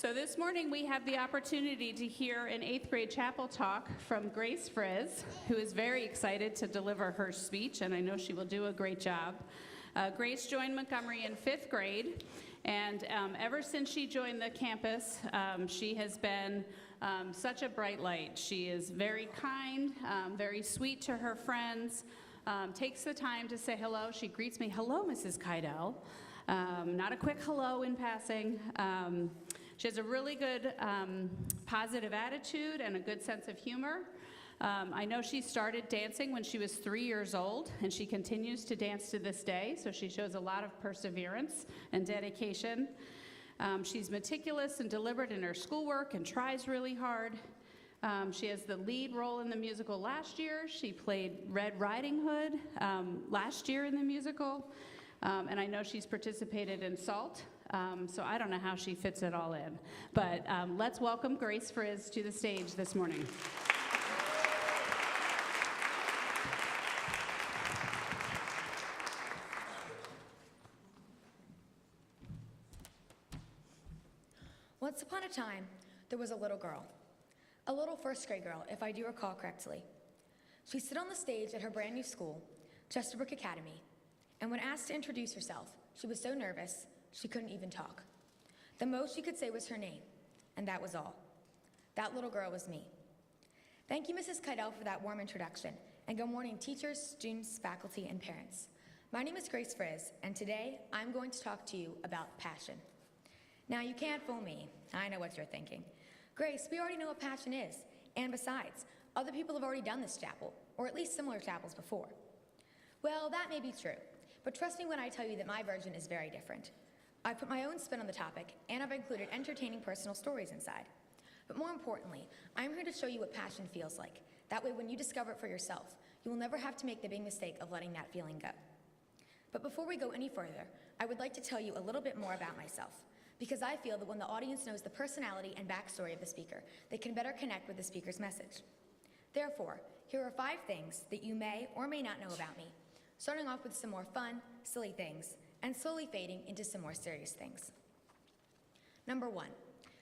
So this morning we have the opportunity to hear an 8th grade chapel talk from Grace Frizz, who is very excited to deliver her speech, and I know she will do a great job. Grace joined Montgomery in 5th grade, and ever since she joined the campus, she has been such a bright light. She is very kind, very sweet to her friends, takes the time to say hello. She greets me, "Hello, Mrs. Kydell." Not a quick hello in passing. She has a really good positive attitude and a good sense of humor. I know she started dancing when she was 3 years old, and she continues to dance to this day, so she shows a lot of perseverance and dedication. She's meticulous and deliberate in her schoolwork and tries really hard. She has the lead role in the musical last year. She played Red Riding Hood last year in the musical, and I know she's participated in SALT. So I don't know how she fits it all in. But let's welcome Grace Frizz to the stage this morning. Once upon a time, there was a little girl. A little first grade girl, if I do recall correctly. She stood on the stage at her brand new school, Chesterbrook Academy, and when asked to introduce herself, she was so nervous she couldn't even talk. The most she could say was her name, and that was all. That little girl was me. Thank you, Mrs. Kydell, for that warm introduction, and good morning, teachers, students, faculty, and parents. My name is Grace Frizz, and today I'm going to talk to you about passion. Now, you can't fool me. I know what you're thinking. Grace, we already know what passion is, and besides, other people have already done this chapel, or at least similar chapels before. Well, that may be true, but trust me when I tell you that my version is very different. I've put my own spin on the topic, and I've included entertaining personal stories inside. But more importantly, I'm here to show you what passion feels like. That way, when you discover it for yourself, you will never have to make the big mistake of letting that feeling go. But before we go any further, I would like to tell you a little bit more about myself, because I feel that when the audience knows the personality and backstory of the speaker, they can better connect with the speaker's message. Therefore, here are 5 things that you may or may not know about me, starting off with some more fun, silly things, and slowly fading into some more serious things. Number 1,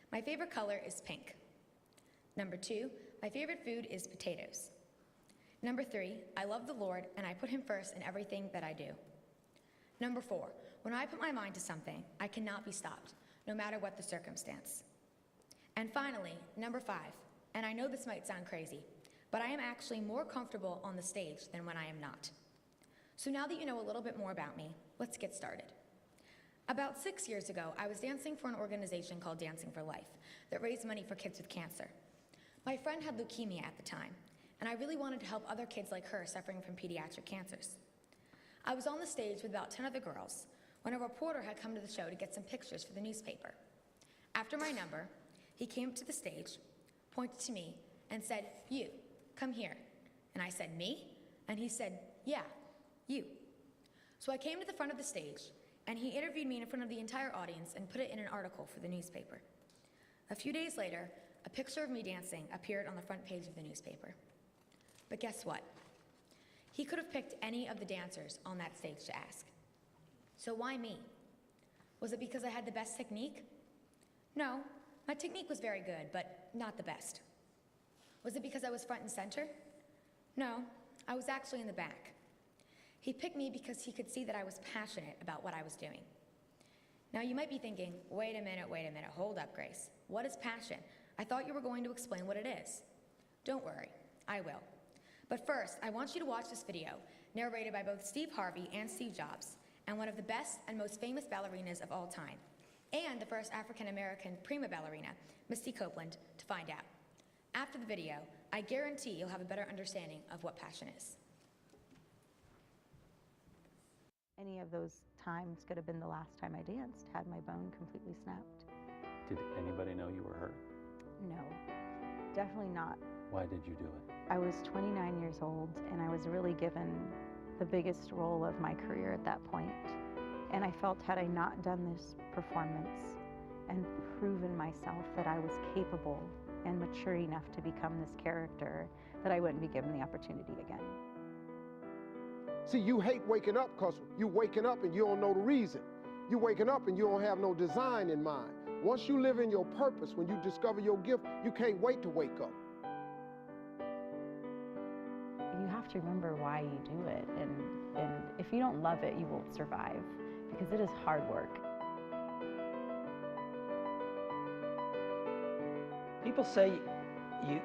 my favorite color is pink. Number 2, my favorite food is potatoes. Number 3, I love the Lord and I put him first in everything that I do. Number 4, when I put my mind to something, I cannot be stopped, no matter what the circumstance. And finally, number 5, and I know this might sound crazy, but I am actually more comfortable on the stage than when I am not. So now that you know a little bit more about me, let's get started. About 6 years ago, I was dancing for an organization called Dancing for Life that raised money for kids with cancer. My friend had leukemia at the time, and I really wanted to help other kids like her suffering from pediatric cancers. I was on the stage with about 10 other girls when a reporter had come to the show to get some pictures for the newspaper. After my number, he came to the stage, pointed to me, and said, "You, come here." And I said, "Me?" And he said, "Yeah, you." So I came to the front of the stage, and he interviewed me in front of the entire audience and put it in an article for the newspaper. A few days later, a picture of me dancing appeared on the front page of the newspaper. But guess what? He could have picked any of the dancers on that stage to ask. So why me? Was it because I had the best technique? No, my technique was very good, but not the best. Was it because I was front and center? No, I was actually in the back. He picked me because he could see that I was passionate about what I was doing. Now you might be thinking, wait a minute, hold up, Grace. What is passion? I thought you were going to explain what it is. Don't worry, I will. But first, I want you to watch this video, narrated by both Steve Harvey and Steve Jobs, and one of the best and most famous ballerinas of all time, and the first African-American prima ballerina, Misty Copeland, to find out. After the video, I guarantee you'll have a better understanding of what passion is. Any of those times could have been the last time I danced, had my bone completely snapped. Did anybody know you were hurt? No, definitely not. Why did you do it? I was 29 years old, and I was really given the biggest role of my career at that point. And I felt, had I not done this performance and proven myself that I was capable and mature enough to become this character, that I wouldn't be given the opportunity again. See, you hate waking up because you're waking up and you don't know the reason. You're waking up and you don't have no design in mind. Once you live in your purpose, when you discover your gift, you can't wait to wake up. You have to remember why you do it, and if you don't love it, you won't survive, because it is hard work. People say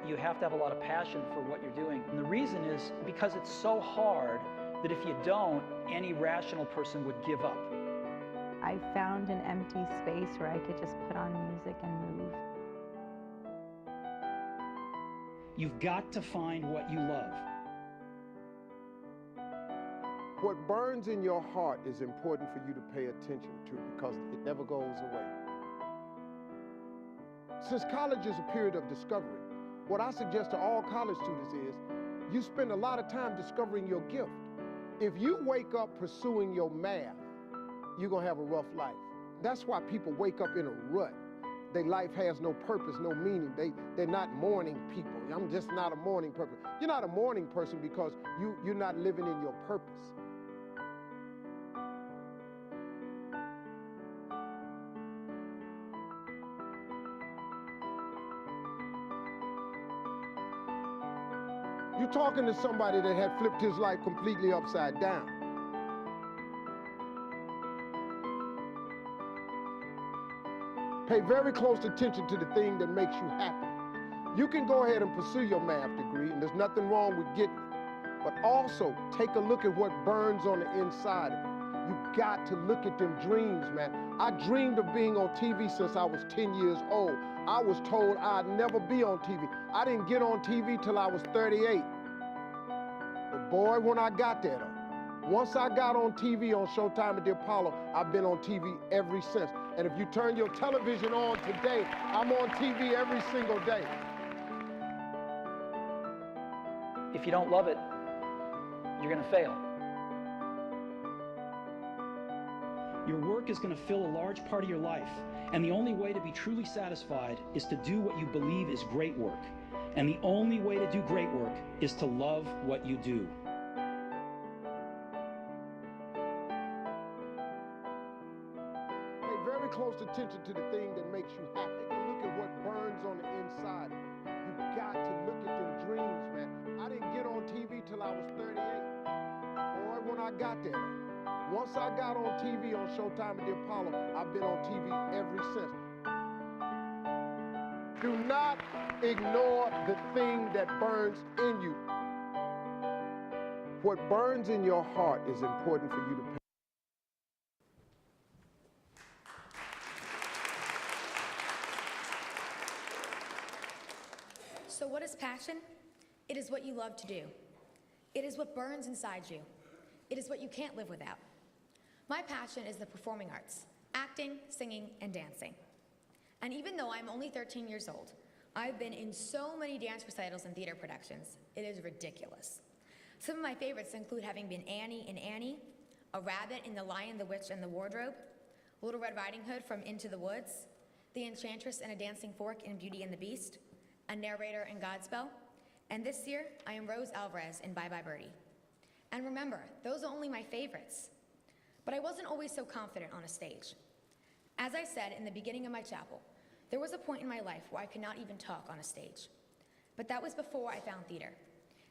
you have to have a lot of passion for what you're doing. And the reason is because it's so hard that if you don't, any rational person would give up. I found an empty space where I could just put on music and move. You've got to find what you love. What burns in your heart is important for you to pay attention to because it never goes away. Since college is a period of discovery, what I suggest to all college students is you spend a lot of time discovering your gift. If you wake up pursuing your math, you're gonna have a rough life. That's why people wake up in a rut. Their life has no purpose, no meaning. They're not morning people. I'm just not a morning person. You're not a morning person because you're not living in your purpose. You're talking to somebody that had flipped his life completely upside down. Pay very close attention to the thing that makes you happy. You can go ahead and pursue your math degree, and there's nothing wrong with getting it. But also, take a look at what burns on the inside of you. You got to look at them dreams, man. I dreamed of being on TV since I was 10 years old. I was told I'd never be on TV. I didn't get on TV till I was 38. But boy, when I got there, though, once I got on TV on Showtime at the Apollo, I've been on TV ever since. And if you turn your television on today, I'm on TV every single day. If you don't love it, you're going to fail. Your work is going to fill a large part of your life, and the only way to be truly satisfied is to do what you believe is great work. And the only way to do great work is to love what you do. Pay very close attention to the thing that makes you happy. Take a look at what burns on the inside of you. You got to look at them dreams, man. I didn't get on TV till I was 38. Boy, when I got there, once I got on TV on Showtime at the Apollo, I've been on TV ever since. Do not ignore the thing that burns in you. What burns in your heart is important for you to pay. So what is passion? It is what you love to do. It is what burns inside you. It is what you can't live without. My passion is the performing arts, acting, singing, and dancing. And even though I'm only 13 years old, I've been in so many dance recitals and theater productions. It is ridiculous. Some of my favorites include having been Annie in Annie, a rabbit in The Lion, the Witch, and the Wardrobe, Little Red Riding Hood from Into the Woods, the Enchantress and a Dancing Fork in Beauty and the Beast, a narrator in Godspell, and this year, I am Rose Alvarez in Bye Bye Birdie. And remember, those are only my favorites. But I wasn't always so confident on a stage. As I said in the beginning of my chapel, there was a point in my life where I could not even talk on a stage. But that was before I found theater.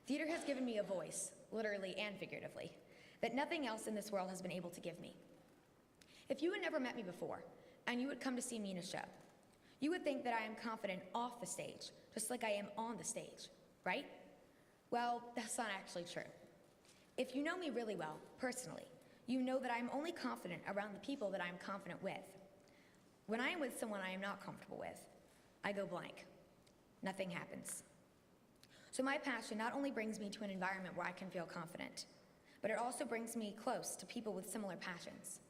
Theater has given me a voice, literally and figuratively, that nothing else in this world has been able to give me. If you had never met me before, and you would come to see me in a show, you would think that I am confident off the stage, just like I am on the stage, right? Well, that's not actually true. If you know me really well, personally, you know that I'm only confident around the people that I'm confident with. When I am with someone I am not comfortable with, I go blank. Nothing happens. So my passion not only brings me to an environment where I can feel confident, but it also brings me close to people with similar passions.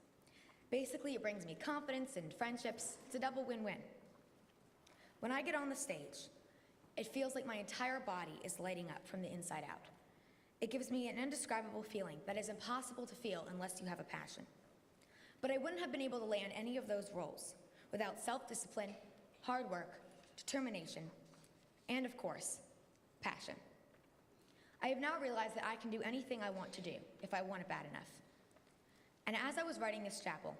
Basically, it brings me confidence and friendships. It's a double win-win. When I get on the stage, it feels like my entire body is lighting up from the inside out. It gives me an indescribable feeling that is impossible to feel unless you have a passion. But I wouldn't have been able to land any of those roles without self-discipline, hard work, determination, and of course, passion. I have now realized that I can do anything I want to do if I want it bad enough. And as I was writing this chapel,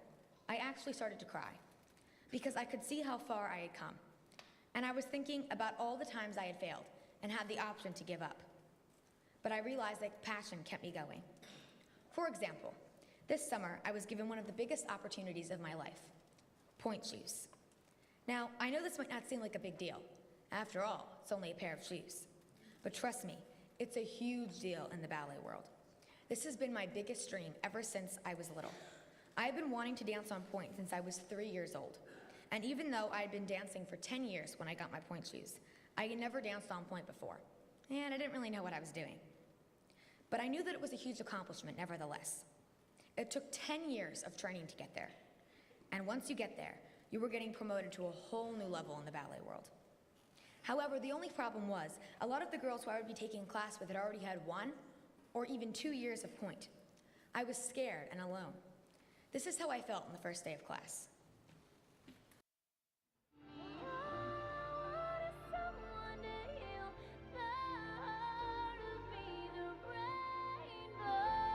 I actually started to cry because I could see how far I had come. And I was thinking about all the times I had failed and had the option to give up. But I realized that passion kept me going. For example, this summer I was given one of the biggest opportunities of my life, pointe shoes. Now, I know this might not seem like a big deal. After all, it's only a pair of shoes. But trust me, it's a huge deal in the ballet world. This has been my biggest dream ever since I was little. I have been wanting to dance on pointe since I was 3 years old. And even though I had been dancing for 10 years when I got my pointe shoes, I had never danced on pointe before. And I didn't really know what I was doing. But I knew that it was a huge accomplishment nevertheless. It took 10 years of training to get there. And once you get there, you were getting promoted to a whole new level in the ballet world. However, the only problem was, a lot of the girls who I would be taking class with had already had 1 or even 2 years of pointe. I was scared and alone. This is how I felt on the first day of class.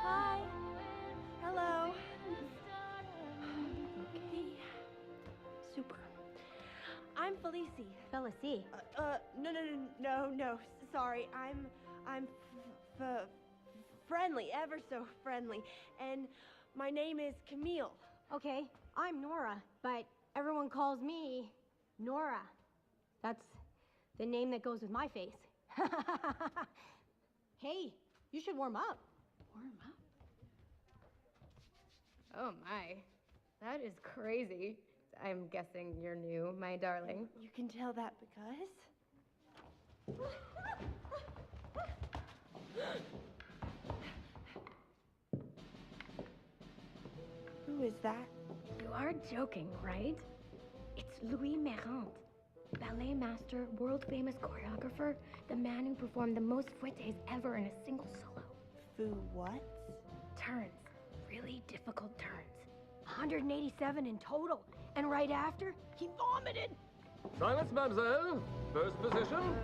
Hi. Hello. Okay. Super. I'm Felicie. Felicie. No. Sorry. I'm friendly, ever so friendly. And my name is Camille. Okay, I'm Nora, but everyone calls me Nora. That's the name that goes with my face. Hey, you should warm up. Warm up. Oh my, that is crazy. I'm guessing you're new, my darling. You can tell that because... Who is that? You are joking, right? It's Louis Merant, ballet master, world-famous choreographer, the man who performed the most fouettes ever in a single solo. Foo what? Turns, really difficult turns. 187 in total, and right after, he vomited. Silence, mademoiselle. First position.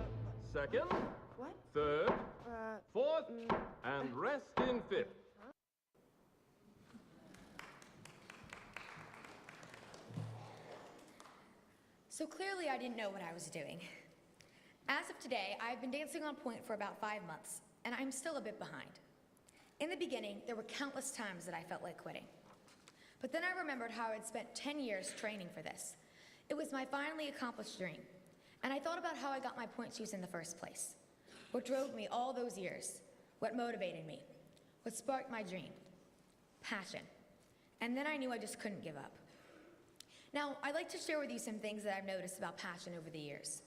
Second. What? Third. Fourth. And rest in fifth. So clearly I didn't know what I was doing. As of today, I've been dancing on pointe for about 5 months, and I'm still a bit behind. In the beginning, there were countless times that I felt like quitting. But then I remembered how I'd spent 10 years training for this. It was my finally accomplished dream. And I thought about how I got my pointe shoes in the first place. What drove me all those years, what motivated me, what sparked my dream, passion. And then I knew I just couldn't give up. Now, I'd like to share with you some things that I've noticed about passion over the years.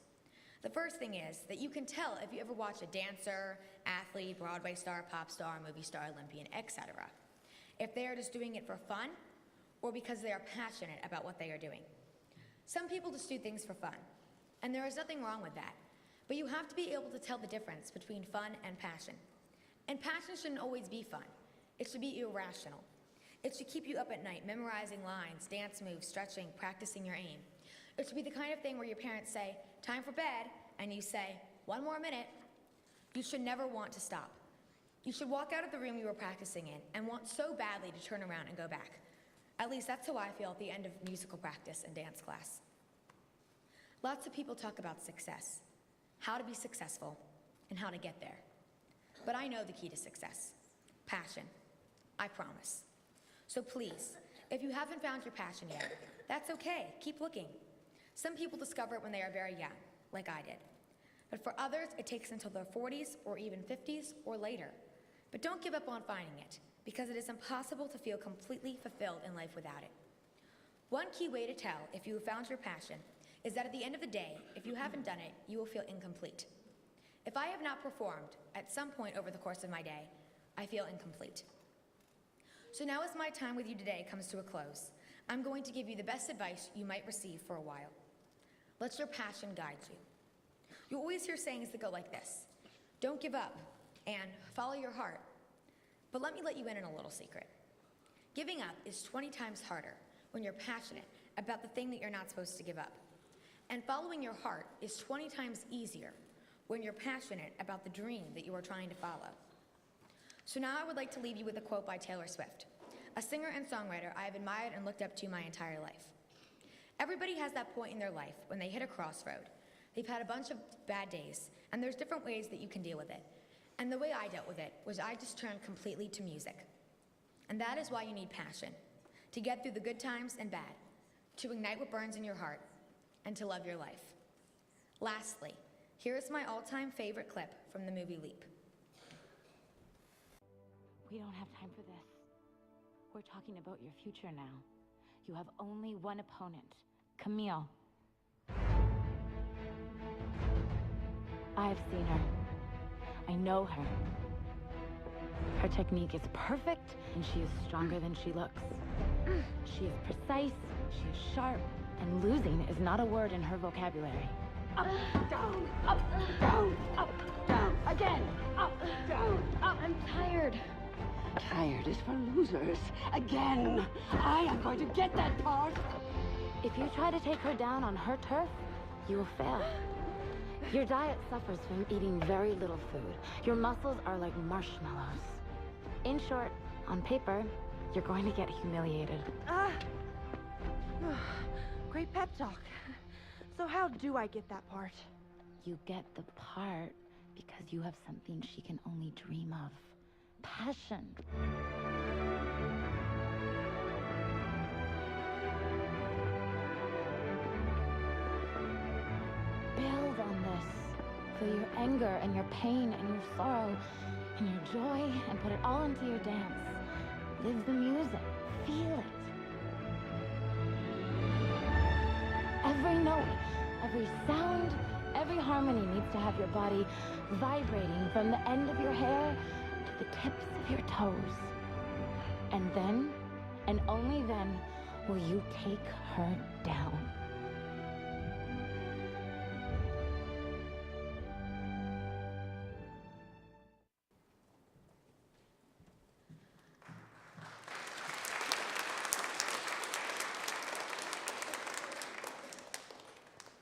The first thing is that you can tell if you ever watch a dancer, athlete, Broadway star, pop star, movie star, Olympian, etc. If they are just doing it for fun or because they are passionate about what they are doing. Some people just do things for fun, and there is nothing wrong with that. But you have to be able to tell the difference between fun and passion. And passion shouldn't always be fun. It should be irrational. It should keep you up at night, memorizing lines, dance moves, stretching, practicing your aim. It should be the kind of thing where your parents say, time for bed, and you say, 1 more minute. You should never want to stop. You should walk out of the room you were practicing in and want so badly to turn around and go back. At least that's how I feel at the end of musical practice and dance class. Lots of people talk about success, how to be successful, and how to get there. But I know the key to success, passion, I promise. So please, if you haven't found your passion yet, that's okay, keep looking. Some people discover it when they are very young, like I did. But for others, it takes until their 40s or even 50s or later. But don't give up on finding it, because it is impossible to feel completely fulfilled in life without it. One key way to tell if you have found your passion is that at the end of the day, if you haven't done it, you will feel incomplete. If I have not performed at some point over the course of my day, I feel incomplete. So now as my time with you today comes to a close, I'm going to give you the best advice you might receive for a while. Let your passion guide you. You always hear sayings that go like this: don't give up, and follow your heart. But let me let you in on a little secret. Giving up is 20 times harder when you're passionate about the thing that you're not supposed to give up. And following your heart is 20 times easier when you're passionate about the dream that you are trying to follow. So now I would like to leave you with a quote by Taylor Swift, a singer and songwriter I have admired and looked up to my entire life. Everybody has that point in their life when they hit a crossroad. They've had a bunch of bad days, and there's different ways that you can deal with it. And the way I dealt with it was I just turned completely to music. And that is why you need passion, to get through the good times and bad, to ignite what burns in your heart, and to love your life. Lastly, here is my all-time favorite clip from the movie Leap. We don't have time for this. We're talking about your future now. You have only one opponent, Camille. I've seen her. I know her. Her technique is perfect, and she is stronger than she looks. She is precise, she is sharp, and losing is not a word in her vocabulary. Up, down, up, down, up, down, again, up, down, up. I'm tired. Tired is for losers. Again, I am going to get that part. If you try to take her down on her turf, you will fail. Your diet suffers from eating very little food. Your muscles are like marshmallows. In short, on paper, you're going to get humiliated. Great pep talk. So how do I get that part? You get the part because you have something she can only dream of. Passion. Build on this. Feel your anger and your pain and your sorrow and your joy and put it all into your dance. Live the music. Feel it. Every note, every sound, every harmony needs to have your body vibrating from the end of your hair to the tips of your toes. And then, and only then, will you take her down.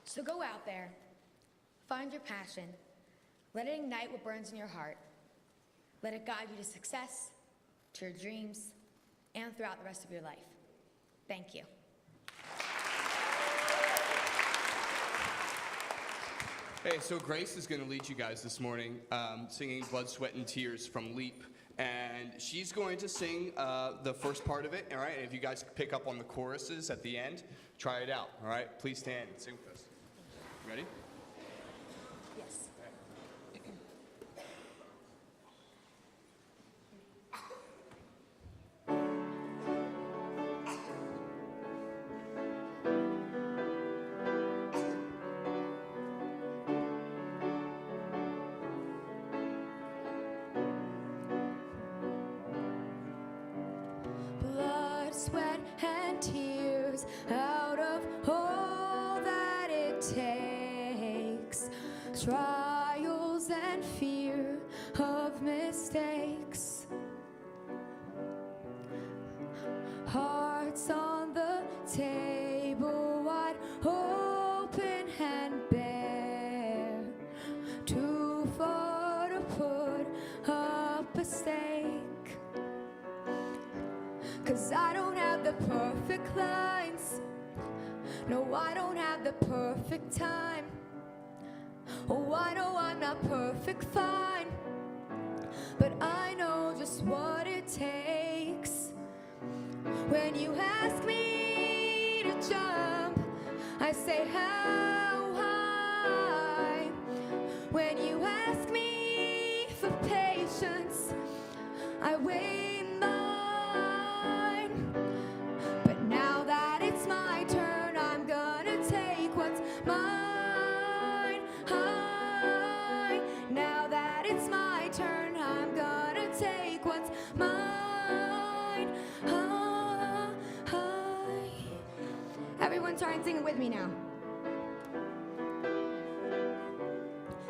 So go out there, find your passion, let it ignite what burns in your heart. Let it guide you to success, to your dreams, and throughout the rest of your life. Thank you. Hey, so Grace is going to lead you guys this morning, singing Blood, Sweat, and Tears from Leap. And she's going to sing the first part of it, all right? And if you guys pick up on the choruses at the end, try it out, all right? Please stand and sing with us. Ready? Yes. Blood, sweat, and tears out of all that it takes. Trials and fear of mistakes. Hearts on the table, wide open and bare. Too far to put up a stake. 'Cause I don't have the perfect lines. No, I don't have the perfect time. Oh, I know I'm not perfect, fine. But I know just what it takes. When you ask me to jump, I say how high. When you ask me for patience, I wait in line. But now that it's my turn, I'm gonna take what's mine. Now that it's my turn, I'm gonna take what's mine. Everyone try and sing it with me now.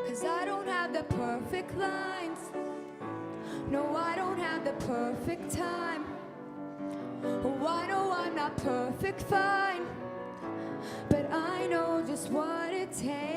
'Cause I don't have the perfect lines. No, I don't have the perfect time. Oh, I know I'm not perfect, fine. But I know just what it takes.